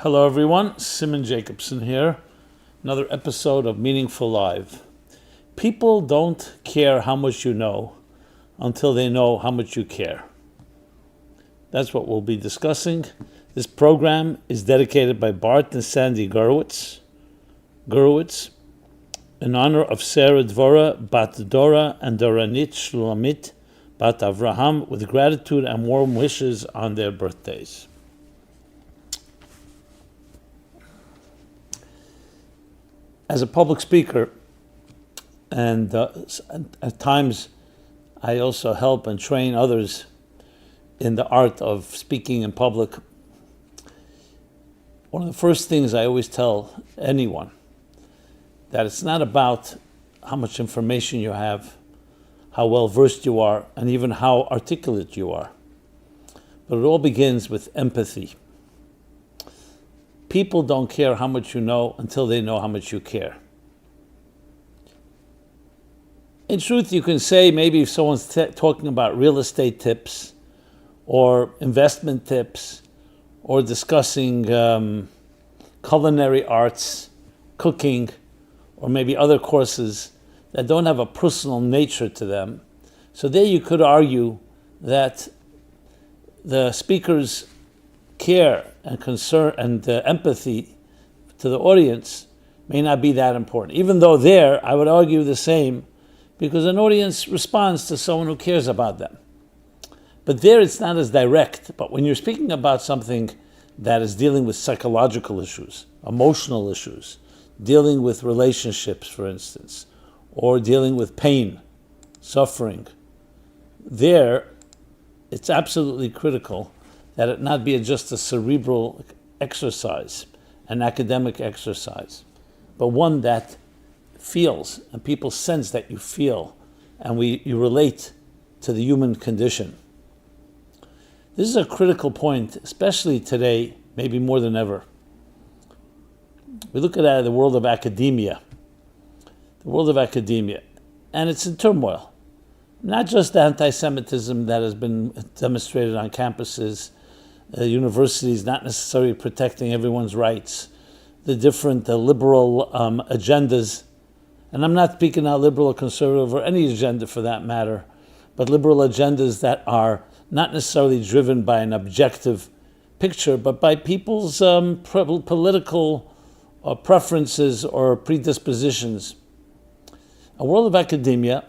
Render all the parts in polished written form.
Hello everyone, Simon Jacobson here. Another episode of Meaningful Live. People don't care how much you know until they know how much you care. That's what we'll be discussing. This program is dedicated by Bart and Sandy Gurwitz in honor of Sarah Dvora, Bat Dora, and Doranit Shlulamit, Bat Avraham, with gratitude and warm wishes on their birthdays. As a public speaker, and at times I also help and train others in the art of speaking in public, one of the first things I always tell anyone, that it's not about how much information you have, how well versed you are, and even how articulate you are. But it all begins with empathy. People don't care how much you know until they know how much you care. In truth, you can say maybe if someone's talking about real estate tips or investment tips or discussing culinary arts, cooking, or maybe other courses that don't have a personal nature to them. So there you could argue that the speaker's care and concern and empathy to the audience may not be that important. Even though there, I would argue the same, because an audience responds to someone who cares about them. But there it's not as direct. But when you're speaking about something that is dealing with psychological issues, emotional issues, dealing with relationships, for instance, or dealing with pain, suffering, there it's absolutely critical that it not be just a cerebral exercise, an academic exercise, but one that feels, and people sense that you feel, and you relate to the human condition. This is a critical point, especially today, maybe more than ever. We look at the world of academia, and it's in turmoil. Not just the anti-Semitism that has been demonstrated on campuses, universities not necessarily protecting everyone's rights, the different liberal agendas, and I'm not speaking now liberal or conservative or any agenda for that matter, but liberal agendas that are not necessarily driven by an objective picture, but by people's political preferences or predispositions. A world of academia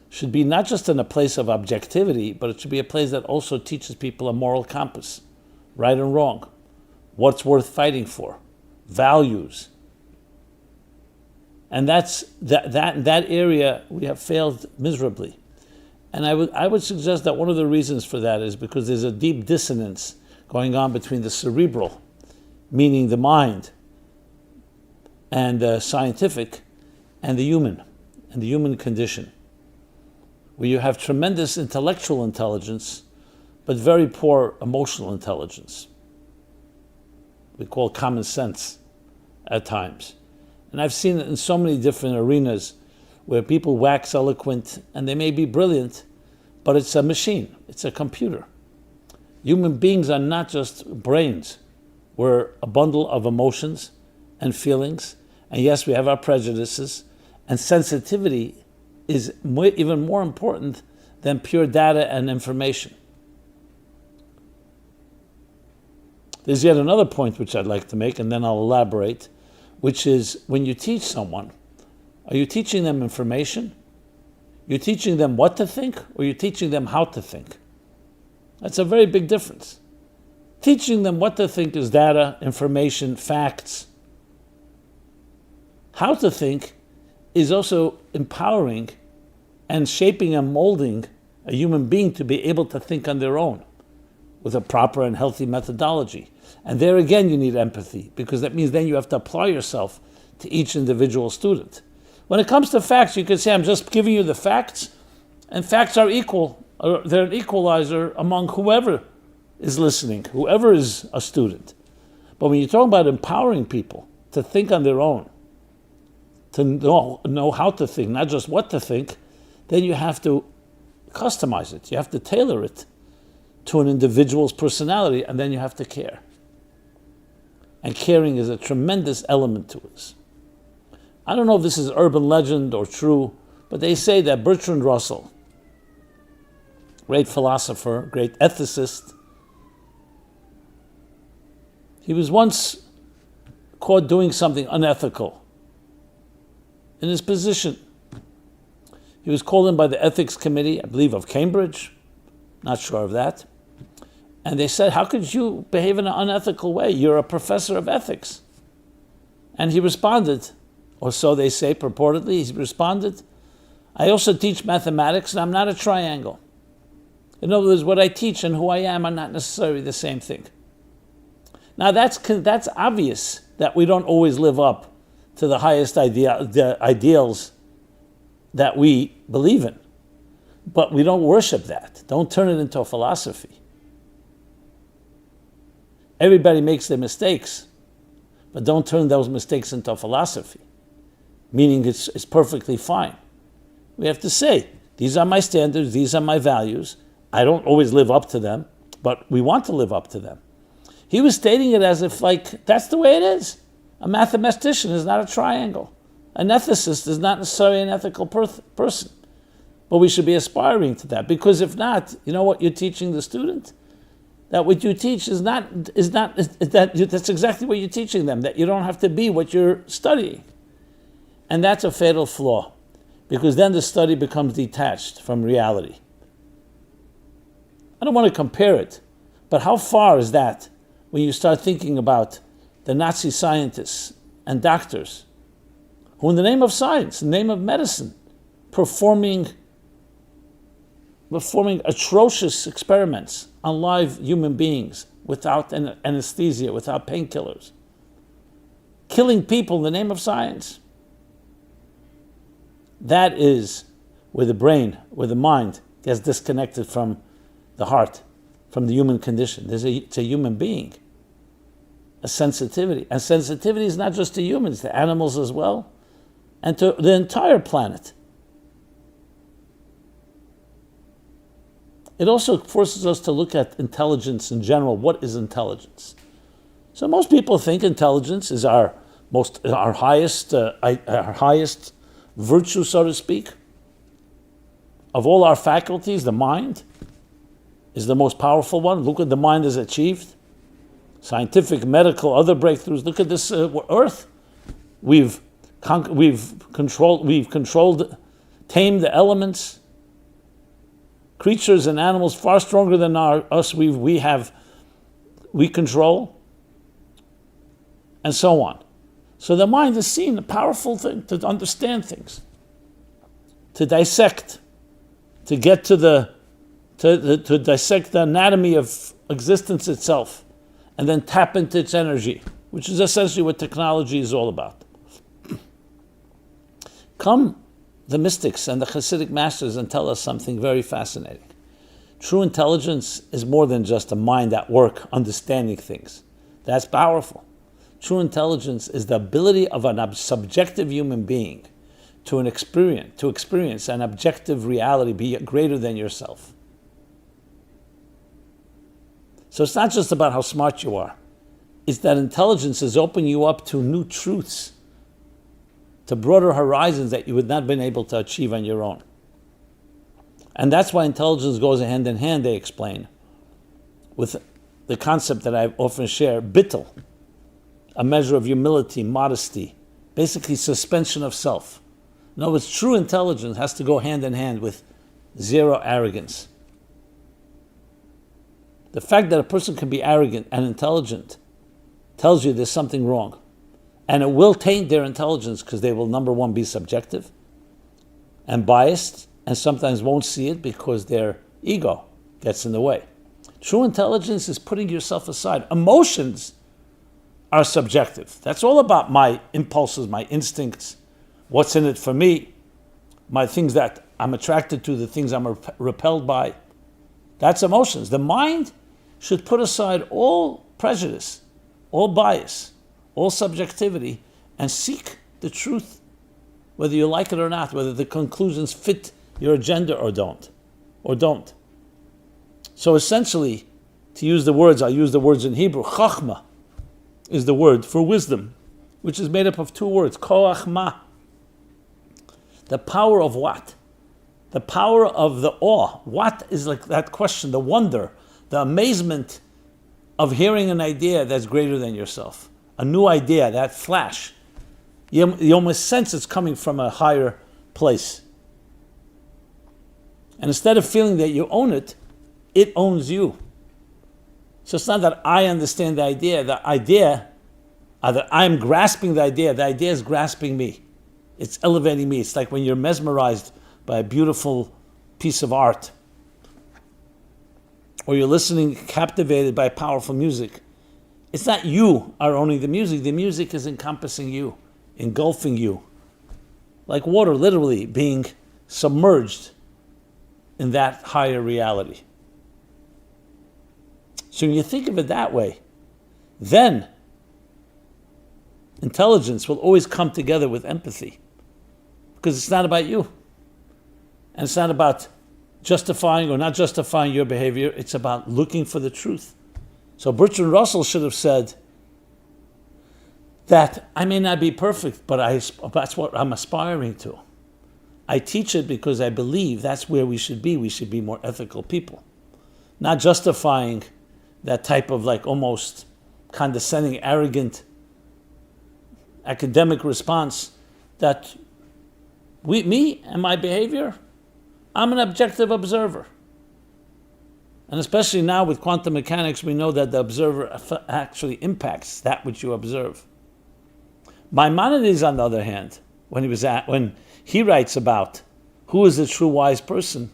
should be not just in a place of objectivity, but it should be a place that also teaches people a moral compass, right and wrong, what's worth fighting for, values. And that area we have failed miserably. And I would suggest that one of the reasons for that is because there's a deep dissonance going on between the cerebral, meaning the mind, and the scientific, and the human condition, where you have tremendous intellectual intelligence, but very poor emotional intelligence. We call common sense at times. And I've seen it in so many different arenas where people wax eloquent and they may be brilliant, but it's a machine, it's a computer. Human beings are not just brains. We're a bundle of emotions and feelings. And yes, we have our prejudices, and sensitivity is even more important than pure data and information. There's yet another point which I'd like to make, and then I'll elaborate, which is when you teach someone, are you teaching them information? You're teaching them what to think, or you're teaching them how to think? That's a very big difference. Teaching them what to think is data, information, facts. How to think is also empowering and shaping and molding a human being to be able to think on their own with a proper and healthy methodology. And there again you need empathy, because that means then you have to apply yourself to each individual student. When it comes to facts, you could say, I'm just giving you the facts, and facts are equal. They're an equalizer among whoever is listening, whoever is a student. But when you're talking about empowering people to think on their own, to know how to think, not just what to think, then you have to customize it. You have to tailor it to an individual's personality, and then you have to care. and caring is a tremendous element to us. I don't know if this is urban legend or true, but they say that Bertrand Russell, great philosopher, great ethicist, he was once caught doing something unethical in his position. He was called in by the ethics committee, I believe of Cambridge, not sure of that. And they said, how could you behave in an unethical way? You're a professor of ethics. And he responded, or so they say purportedly, he responded, I also teach mathematics and I'm not a triangle. In other words, what I teach and who I am are not necessarily the same thing. Now that's obvious that we don't always live up to the highest the ideals that we believe in. But we don't worship that. Don't turn it into a philosophy. Everybody makes their mistakes, but don't turn those mistakes into a philosophy, meaning it's perfectly fine. We have to say, these are my standards, these are my values. I don't always live up to them, but we want to live up to them. He was stating it as if like, that's the way it is. A mathematician is not a triangle. An ethicist is not necessarily an ethical person. But we should be aspiring to that, because if not, you know what you're teaching the student? That what you teach that's exactly what you're teaching them, that you don't have to be what you're studying. And that's a fatal flaw, because then the study becomes detached from reality. I don't want to compare it, but how far is that when you start thinking about the Nazi scientists and doctors who in the name of science, in the name of medicine, performing atrocious experiments on live human beings without anesthesia, without painkillers, killing people in the name of science. That is where the brain, where the mind gets disconnected from the heart, from the human condition. It's a human being, a sensitivity. And sensitivity is not just to humans, to animals as well, and to the entire planet. It also forces us to look at intelligence in general. What is intelligence? So most people think intelligence is our highest virtue, so to speak. Of all our faculties, the mind is the most powerful one. Look what the mind has achieved. Scientific, medical, other breakthroughs. Look at this earth. We've controlled, tamed the elements. Creatures and animals far stronger than us. We control, and so on. So the mind is seen a powerful thing to understand things, to dissect, to get to dissect the anatomy of existence itself, and then tap into its energy, which is essentially what technology is all about. Come the mystics and the Hasidic masters and tell us something very fascinating. True intelligence is more than just a mind at work understanding things. That's powerful. True intelligence is the ability of a subjective human being to experience an objective reality be greater than yourself. So it's not just about how smart you are. It's that intelligence is opening you up to new truths, to broader horizons that you would not have been able to achieve on your own. And that's why intelligence goes hand in hand, they explain, with the concept that I often share, bittul, a measure of humility, modesty, basically suspension of self. In other words, true intelligence has to go hand in hand with zero arrogance. The fact that a person can be arrogant and intelligent tells you there's something wrong. And it will taint their intelligence because they will, number one, be subjective and biased, and sometimes won't see it because their ego gets in the way. True intelligence is putting yourself aside. Emotions are subjective. That's all about my impulses, my instincts, what's in it for me, my things that I'm attracted to, the things I'm repelled by. That's emotions. The mind should put aside all prejudice, all bias, all subjectivity, and seek the truth, whether you like it or not, whether the conclusions fit your agenda or don't. So essentially, to use the words, I'll use the words in Hebrew, chachma is the word for wisdom, which is made up of two words, koach ma. The power of what? The power of the awe. What is like that question, the wonder, the amazement of hearing an idea that's greater than yourself. A new idea, that flash. You almost sense it's coming from a higher place. And instead of feeling that you own it, it owns you. So it's not that I understand the idea, that I'm grasping the idea is grasping me. It's elevating me. It's like when you're mesmerized by a beautiful piece of art, or you're listening, captivated by powerful music. It's not you are owning the music is encompassing you, engulfing you. Like water literally being submerged in that higher reality. So when you think of it that way, then intelligence will always come together with empathy. Because it's not about you. And it's not about justifying or not justifying your behavior. It's about looking for the truth. So Bertrand Russell should have said that I may not be perfect, but that's what I'm aspiring to. I teach it because I believe that's where we should be. We should be more ethical people. Not justifying that type of like almost condescending, arrogant, academic response that me and my behavior, I'm an objective observer. And especially now with quantum mechanics, we know that the observer actually impacts that which you observe. Maimonides, on the other hand, when he writes about who is the true wise person,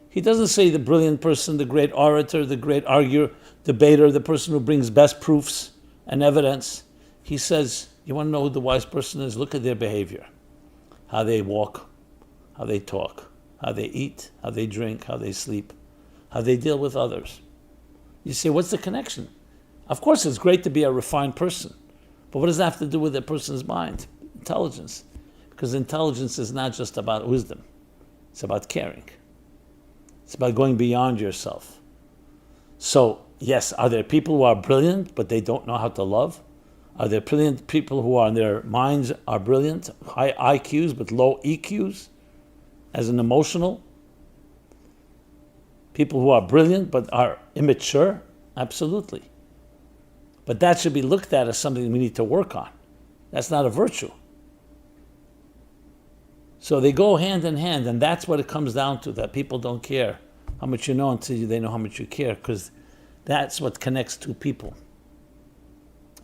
he doesn't say the brilliant person, the great orator, the great arguer, debater, the person who brings best proofs and evidence. He says, you want to know who the wise person is? Look at their behavior. How they walk, how they talk, how they eat, how they drink, how they sleep, how they deal with others. You say, what's the connection? Of course, it's great to be a refined person. But what does that have to do with a person's mind? Intelligence. Because intelligence is not just about wisdom. It's about caring. It's about going beyond yourself. So, yes, are there people who are brilliant, but they don't know how to love? Are there brilliant people who are, their minds are brilliant, high IQs but low EQs, as an emotional? People who are brilliant but are immature? Absolutely. But that should be looked at as something we need to work on. That's not a virtue. So they go hand in hand, and that's what it comes down to, that people don't care how much you know until they know how much you care, because that's what connects two people.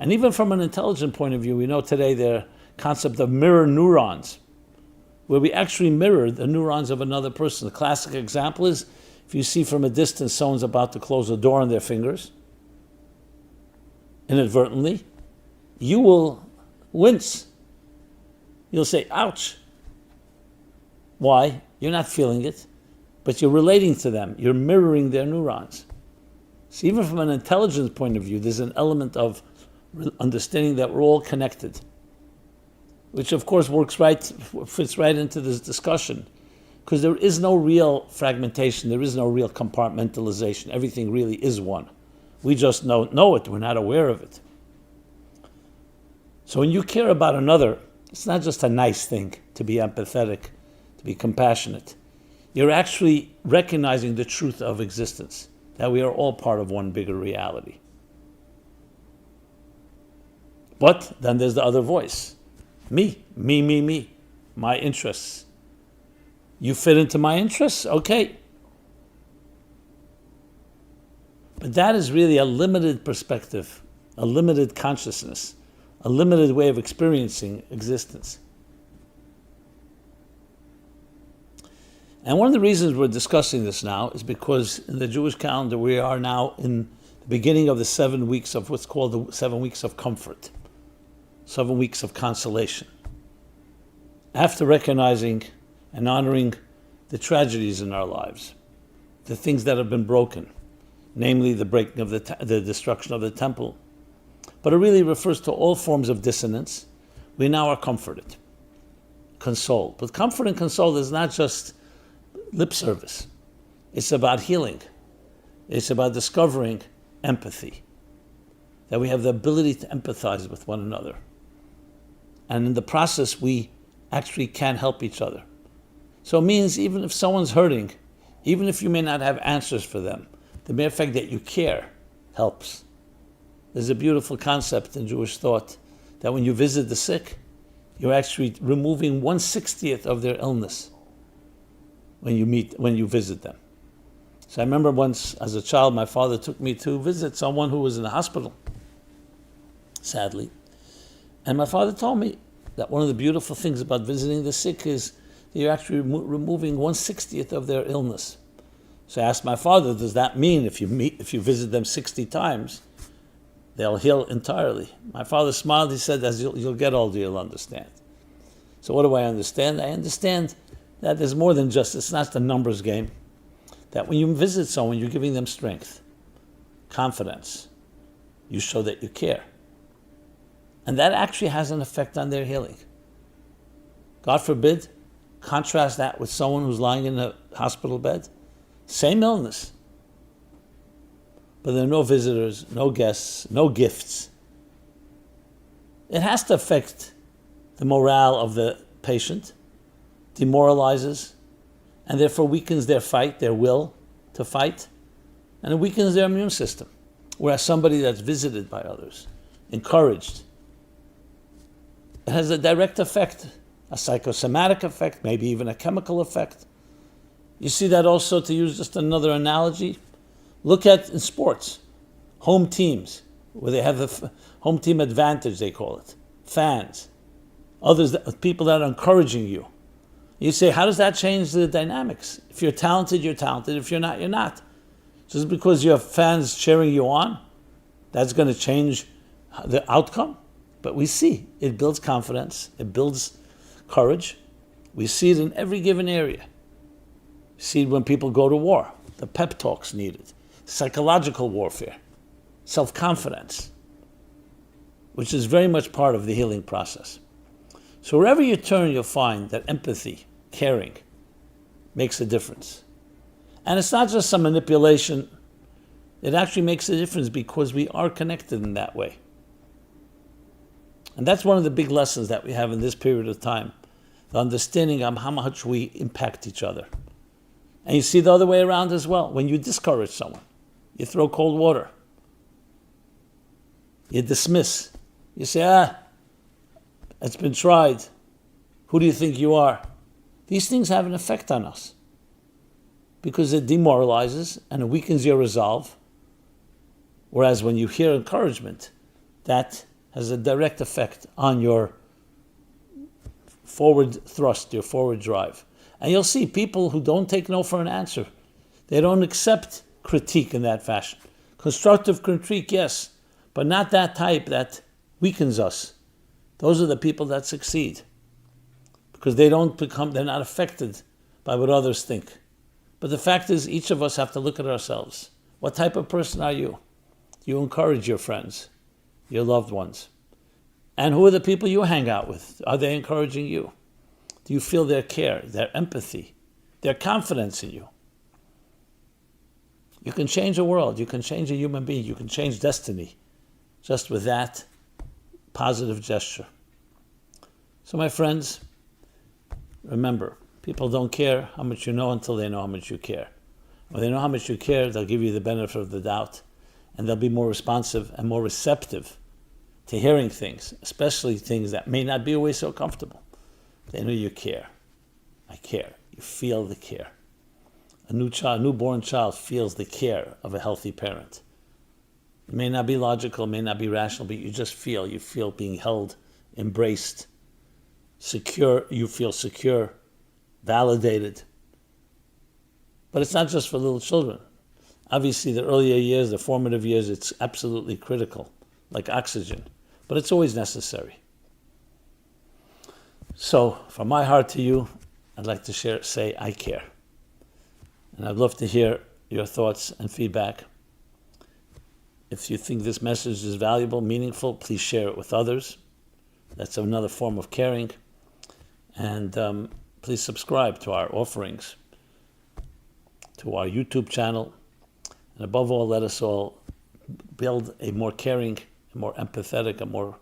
And even from an intelligent point of view, we know today the concept of mirror neurons, where we actually mirror the neurons of another person. The classic example is, if you see from a distance someone's about to close a door on their fingers, inadvertently, you will wince. You'll say, ouch. Why? You're not feeling it, but you're relating to them. You're mirroring their neurons. So even from an intelligence point of view, there's an element of understanding that we're all connected, which of course fits right into this discussion, because there is no real fragmentation, there is no real compartmentalization. Everything really is one. We just know it, we're not aware of it. So when you care about another, it's not just a nice thing to be empathetic, to be compassionate. You're actually recognizing the truth of existence, that we are all part of one bigger reality. But then there's the other voice. Me, my interests. You fit into my interests? Okay. But that is really a limited perspective, a limited consciousness, a limited way of experiencing existence. And one of the reasons we're discussing this now is because in the Jewish calendar we are now in the beginning of the 7 weeks of what's called the 7 weeks of comfort, 7 weeks of consolation. After recognizing and honoring the tragedies in our lives, the things that have been broken, namely the breaking of the destruction of the temple, but it really refers to all forms of dissonance, we now are comforted, consoled. But comfort and console is not just lip service. It's about healing. It's about discovering empathy. that we have the ability to empathize with one another. And in the process, we actually can help each other. So it means even if someone's hurting, even if you may not have answers for them, the mere fact that you care helps. There's a beautiful concept in Jewish thought that when you visit the sick, you're actually removing 1/60th of their illness when you visit them. So I remember once as a child, my father took me to visit someone who was in the hospital, sadly. And my father told me that one of the beautiful things about visiting the sick is that you're actually removing 1/60th of their illness. So I asked my father, does that mean if you visit them 60 times, they'll heal entirely? My father smiled. He said, as you'll get older, you'll understand. So what do I understand? I understand that there's more than just, it's not the numbers game. That when you visit someone, you're giving them strength, confidence. You show that you care. And that actually has an effect on their healing. God forbid, contrast that with someone who's lying in a hospital bed. Same illness. But there are no visitors, no guests, no gifts. It has to affect the morale of the patient, demoralizes, and therefore weakens their fight, their will to fight, and it weakens their immune system. Whereas somebody that's visited by others, encouraged, it has a direct effect, a psychosomatic effect, maybe even a chemical effect. You see that also, to use just another analogy, look at in sports, home teams, where they have the home team advantage, they call it, fans, others, people that are encouraging you. You say, how does that change the dynamics? If you're talented, you're talented. If you're not, you're not. Just because you have fans cheering you on, that's going to change the outcome. But we see it builds confidence, it builds courage. We see it in every given area. We see it when people go to war, the pep talks needed, psychological warfare, self-confidence, which is very much part of the healing process. So wherever you turn, you'll find that empathy, caring, makes a difference. And it's not just some manipulation. It actually makes a difference because we are connected in that way. And that's one of the big lessons that we have in this period of time, the understanding of how much we impact each other. And you see the other way around as well. When you discourage someone, you throw cold water, you dismiss, you say, it's been tried. Who do you think you are? These things have an effect on us because it demoralizes and it weakens your resolve. Whereas when you hear encouragement, that has a direct effect on your forward thrust, your forward drive. And you'll see people who don't take no for an answer. They don't accept critique in that fashion. Constructive critique, yes, but not that type that weakens us. Those are the people that succeed because they're not affected by what others think. But the fact is, each of us have to look at ourselves. What type of person are you? Do you encourage your friends, your loved ones? And who are the people you hang out with? Are they encouraging you? Do you feel their care, their empathy, their confidence in you? You can change a world. You can change a human being. You can change destiny just with that positive gesture. So my friends, remember, people don't care how much you know until they know how much you care. When they know how much you care, they'll give you the benefit of the doubt, and they'll be more responsive and more receptive to hearing things, especially things that may not be always so comfortable. They know you care. I care. You feel the care. A newborn child feels the care of a healthy parent. It may not be logical, may not be rational, but you just feel. You feel being held, embraced, secure. You feel secure, validated. But it's not just for little children. Obviously, the earlier years, the formative years, it's absolutely critical, like oxygen. But it's always necessary. So, from my heart to you, I'd like to say I care. And I'd love to hear your thoughts and feedback. If you think this message is valuable, meaningful, please share it with others. That's another form of caring. And please subscribe to our offerings, to our YouTube channel. And above all, let us all build a more caring a more empathetic, a more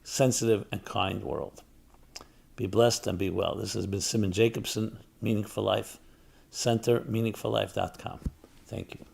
sensitive and kind world. Be blessed and be well. This has been Simon Jacobson, Meaningful Life Center, meaningfullife.com. Thank you.